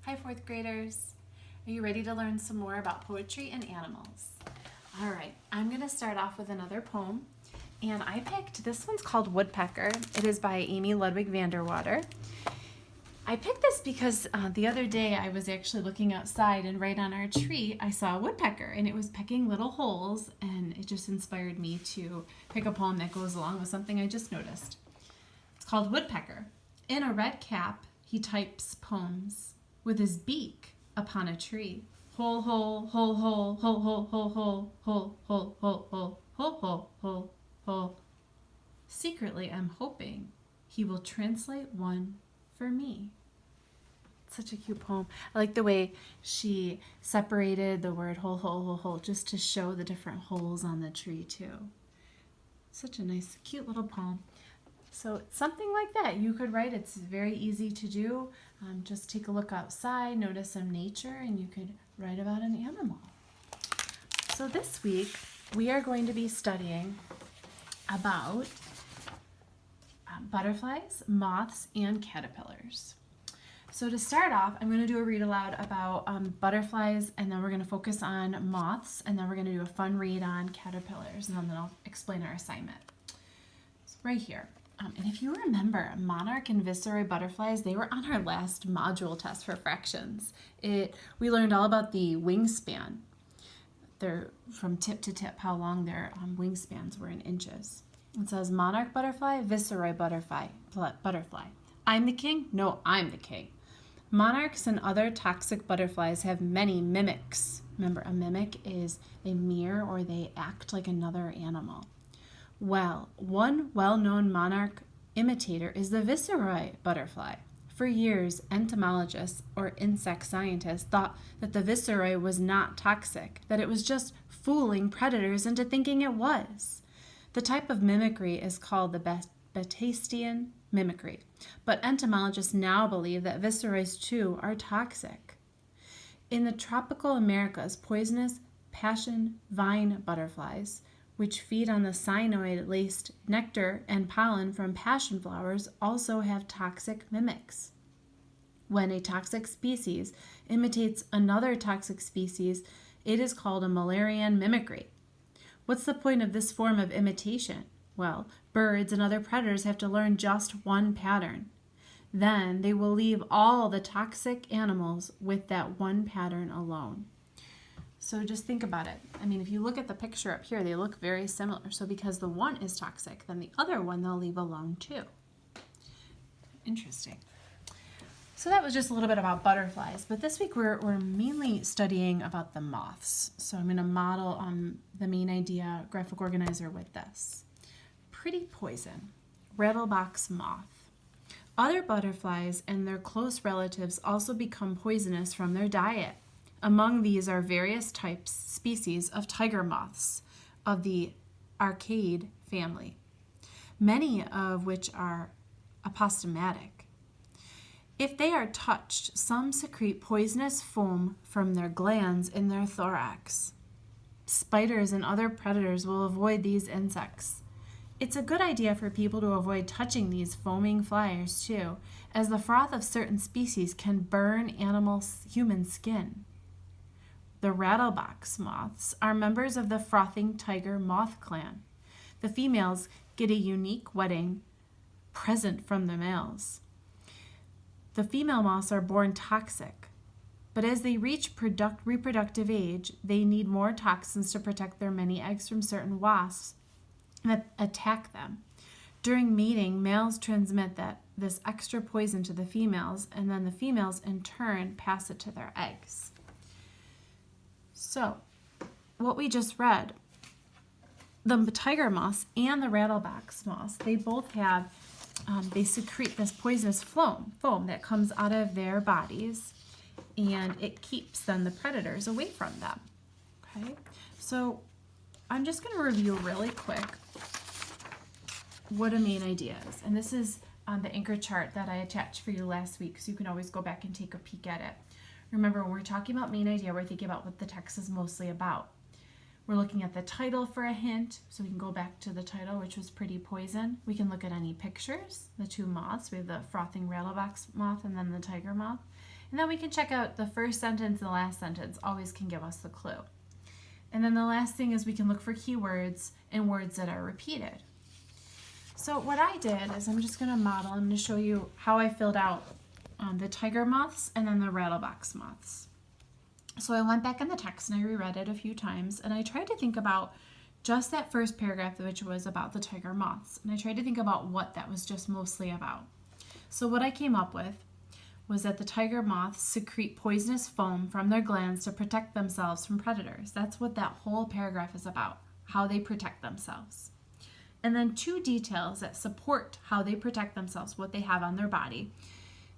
Hi, fourth graders. Are you ready to learn some more about poetry and animals? All right, I'm going to start off with another poem, and I picked, this one's called Woodpecker. It is by Amy Ludwig Vanderwater. I picked this because the other day I was actually looking outside, and right on our tree I saw a woodpecker, and it was pecking little holes, and it just inspired me to pick a poem that goes along with something I just noticed. It's called Woodpecker. In a red cap he types poems with his beak upon a tree. Hole, hole, hole, hole, hole, hole, hole, hole, hole, hole, hole, hole, hole, hole, hole, hole. Secretly I'm hoping he will translate one for me. Such a cute poem. I like the way she separated the word hole, hole, hole, hole, just to show the different holes on the tree too. Such a nice, cute little poem. So something like that you could write. It's very easy to do. Just take a look outside, notice some nature, and you could write about an animal. So this week we are going to be studying about butterflies, moths, and caterpillars. So to start off, I'm going to do a read aloud about butterflies, and then we're going to focus on moths, and then we're going to do a fun read on caterpillars, and then I'll explain our assignment. So right here. And if you remember, monarch and viceroy butterflies, they were on our last module test for fractions. We learned all about the wingspan. They're from tip to tip, how long their wingspans were in inches. It says monarch butterfly, viceroy butterfly. I'm the king? No, I'm the king. Monarchs and other toxic butterflies have many mimics. Remember, a mimic is a mirror, or they act like another animal. Well, one well-known monarch imitator is the viceroy butterfly. For years, entomologists or insect scientists thought that the viceroy was not toxic, that it was just fooling predators into thinking it was. The type of mimicry is called the Batestian mimicry, but entomologists now believe that viceroys too are toxic. In the tropical Americas, poisonous passion vine butterflies, which feed on the cyanide-laced nectar and pollen from passion flowers, also have toxic mimics. When a toxic species imitates another toxic species, it is called a Müllerian mimicry. What's the point of this form of imitation? Well, birds and other predators have to learn just one pattern. Then they will leave all the toxic animals with that one pattern alone. So just think about it. I mean, if you look at the picture up here, they look very similar. So because the one is toxic, then the other one they'll leave alone too. Interesting. So that was just a little bit about butterflies. But this week we're mainly studying about the moths. So I'm going to model the main idea graphic organizer with this. Pretty poison, rattlebox moth. Other butterflies and their close relatives also become poisonous from their diet. Among these are various species of tiger moths of the Archaid family, many of which are apostomatic. If they are touched, some secrete poisonous foam from their glands in their thorax. Spiders and other predators will avoid these insects. It's a good idea for people to avoid touching these foaming flyers too, as the froth of certain species can burn human skin. The rattlebox moths are members of the frothing tiger moth clan. The females get a unique wedding present from the males. The female moths are born toxic, but as they reach reproductive age, they need more toxins to protect their many eggs from certain wasps that attack them. During mating, males transmit this extra poison to the females, and then the females in turn pass it to their eggs. So, what we just read, the tiger moths and the rattlebox moths, they both have, they secrete this poisonous foam that comes out of their bodies, and it keeps then the predators away from them. Okay, so I'm just going to review really quick what a main idea is, and this is on the anchor chart that I attached for you last week, so you can always go back and take a peek at it. Remember, when we're talking about main idea, we're thinking about what the text is mostly about. We're looking at the title for a hint, so we can go back to the title, which was Pretty Poison. We can look at any pictures, the two moths. We have the frothing rattlebox moth and then the tiger moth. And then we can check out the first sentence and the last sentence, always can give us the clue. And then the last thing is we can look for keywords and words that are repeated. So what I did is I'm just going to model, I'm going to show you how I filled out the tiger moths and then the rattlebox moths. So I went back in the text and I reread it a few times, and I tried to think about just that first paragraph, which was about the tiger moths. And I tried to think about what that was just mostly about. So what I came up with was that the tiger moths secrete poisonous foam from their glands to protect themselves from predators. That's what that whole paragraph is about, how they protect themselves. And then two details that support how they protect themselves, what they have on their body,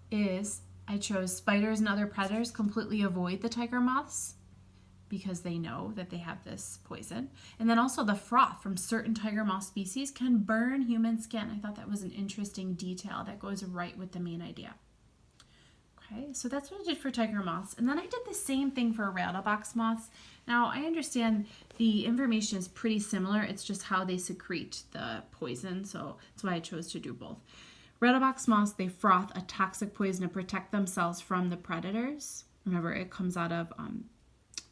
is I chose spiders and other predators completely avoid the tiger moths because they know that they have this poison. And then also the froth from certain tiger moth species can burn human skin. I thought that was an interesting detail that goes right with the main idea. Okay, so that's what I did for tiger moths. And then I did the same thing for rattlebox moths. Now, I understand the information is pretty similar. It's just how they secrete the poison, so that's why I chose to do both. Rattlebox moths, they froth a toxic poison to protect themselves from the predators. Remember, it comes out of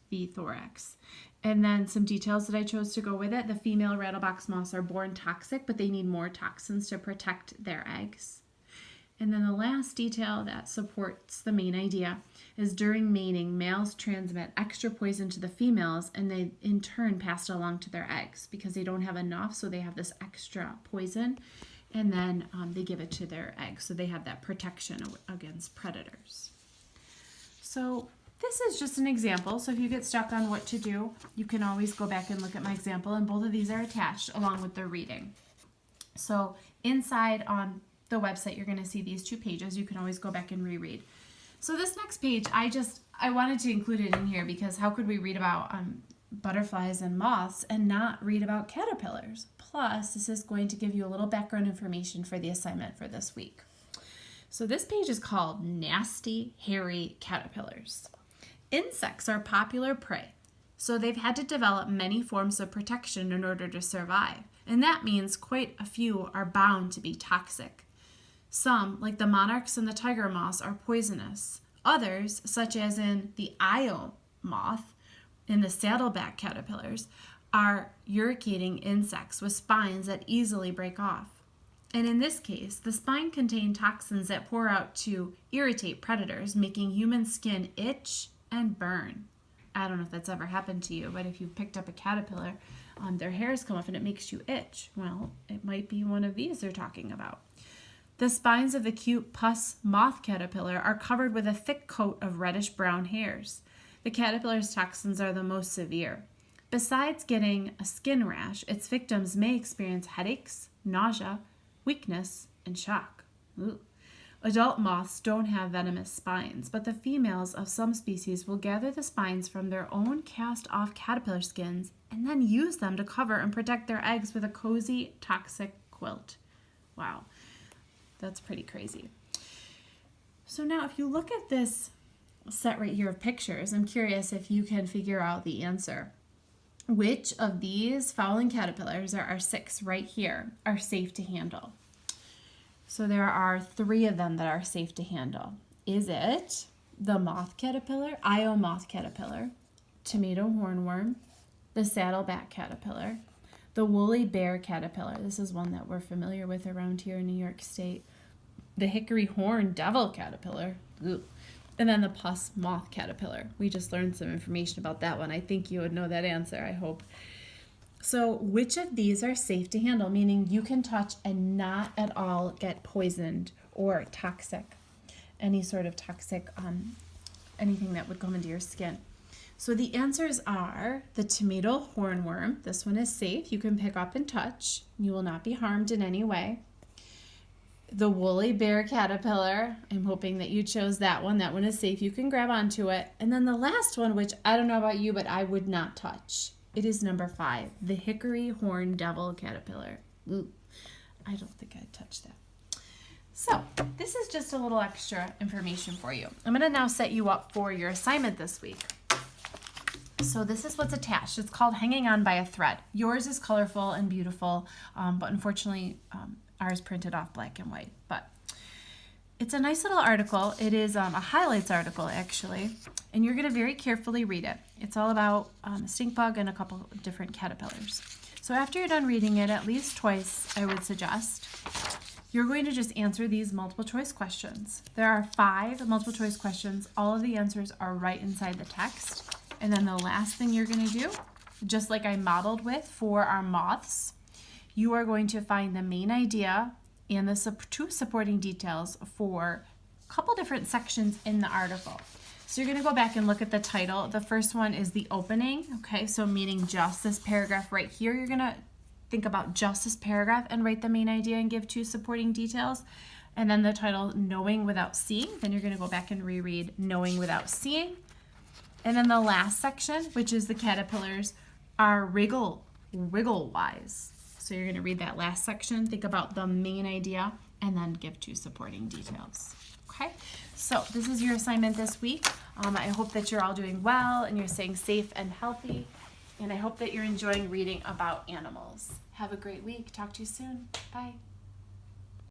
the thorax. And then some details that I chose to go with it. The female rattlebox moths are born toxic, but they need more toxins to protect their eggs. And then the last detail that supports the main idea is during mating, males transmit extra poison to the females, and they in turn pass it along to their eggs because they don't have enough, so they have this extra poison. And then they give it to their eggs, so they have that protection against predators. So this is just an example, so if you get stuck on what to do, you can always go back and look at my example, and both of these are attached along with the reading. So inside on the website, you're going to see these two pages. You can always go back and reread. So this next page, I wanted to include it in here because how could we read about butterflies and moths and not read about caterpillars? Plus, this is going to give you a little background information for the assignment for this week. So this page is called Nasty, Hairy Caterpillars. Insects are popular prey, so they've had to develop many forms of protection in order to survive, and that means quite a few are bound to be toxic. Some, like the monarchs and the tiger moths, are poisonous. Others, such as in the Io moth and the saddleback caterpillars, are urticating insects with spines that easily break off. And in this case, the spine contain toxins that pour out to irritate predators, making human skin itch and burn. I don't know if that's ever happened to you, but if you've picked up a caterpillar, their hairs come off and it makes you itch. Well, it might be one of these they're talking about. The spines of the cute pus moth caterpillar are covered with a thick coat of reddish-brown hairs. The caterpillar's toxins are the most severe. Besides getting a skin rash, its victims may experience headaches, nausea, weakness, and shock. Ooh. Adult moths don't have venomous spines, but the females of some species will gather the spines from their own cast-off caterpillar skins and then use them to cover and protect their eggs with a cozy, toxic quilt. Wow, that's pretty crazy. So now if you look at this set right here of pictures, I'm curious if you can figure out the answer. Which of these fowling caterpillars, there are 6 right here, are safe to handle? So there are 3 of them that are safe to handle. Is it the moth caterpillar, Io moth caterpillar, tomato hornworm, the saddleback caterpillar, the woolly bear caterpillar? This is one that we're familiar with around here in New York State. The hickory horn devil caterpillar. Ooh. And then the pus moth caterpillar. We just learned some information about that one. I think you would know that answer, I hope. So which of these are safe to handle, meaning you can touch and not at all get poisoned or toxic, any sort of toxic, anything that would come into your skin? So the answers are the tomato hornworm. This one is safe. You can pick up and touch. You will not be harmed in any way. The woolly bear caterpillar, I'm hoping that you chose that one. That one is safe. You can grab onto it. And then the last one, which I don't know about you, but I would not touch. It is number 5, the hickory horn devil caterpillar. Ooh, I don't think I'd touch that. So this is just a little extra information for you. I'm going to now set you up for your assignment this week. So this is what's attached. It's called Hanging On by a Thread. Yours is colorful and beautiful, but unfortunately ours printed off black and white. But it's a nice little article. It is a highlights article, actually, and you're going to very carefully read it. It's all about a stink bug and a couple of different caterpillars. So after you're done reading it at least twice, I would suggest, you're going to just answer these multiple choice questions. There are 5 multiple choice questions. All of the answers are right inside the text. And then the last thing you're going to do, just like I modeled with for our moths, you are going to find the main idea and the 2 supporting details for a couple different sections in the article. So you're going to go back and look at the title. The first one is the opening, okay, so meaning just this paragraph right here. You're going to think about just this paragraph and write the main idea and give 2 supporting details. And then the title, Knowing Without Seeing. Then you're going to go back and reread Knowing Without Seeing. And then the last section, which is the caterpillars, are wiggle-wise. So you're going to read that last section, think about the main idea, and then give 2 supporting details. Okay, so this is your assignment this week. I hope that you're all doing well and you're staying safe and healthy. And I hope that you're enjoying reading about animals. Have a great week. Talk to you soon. Bye.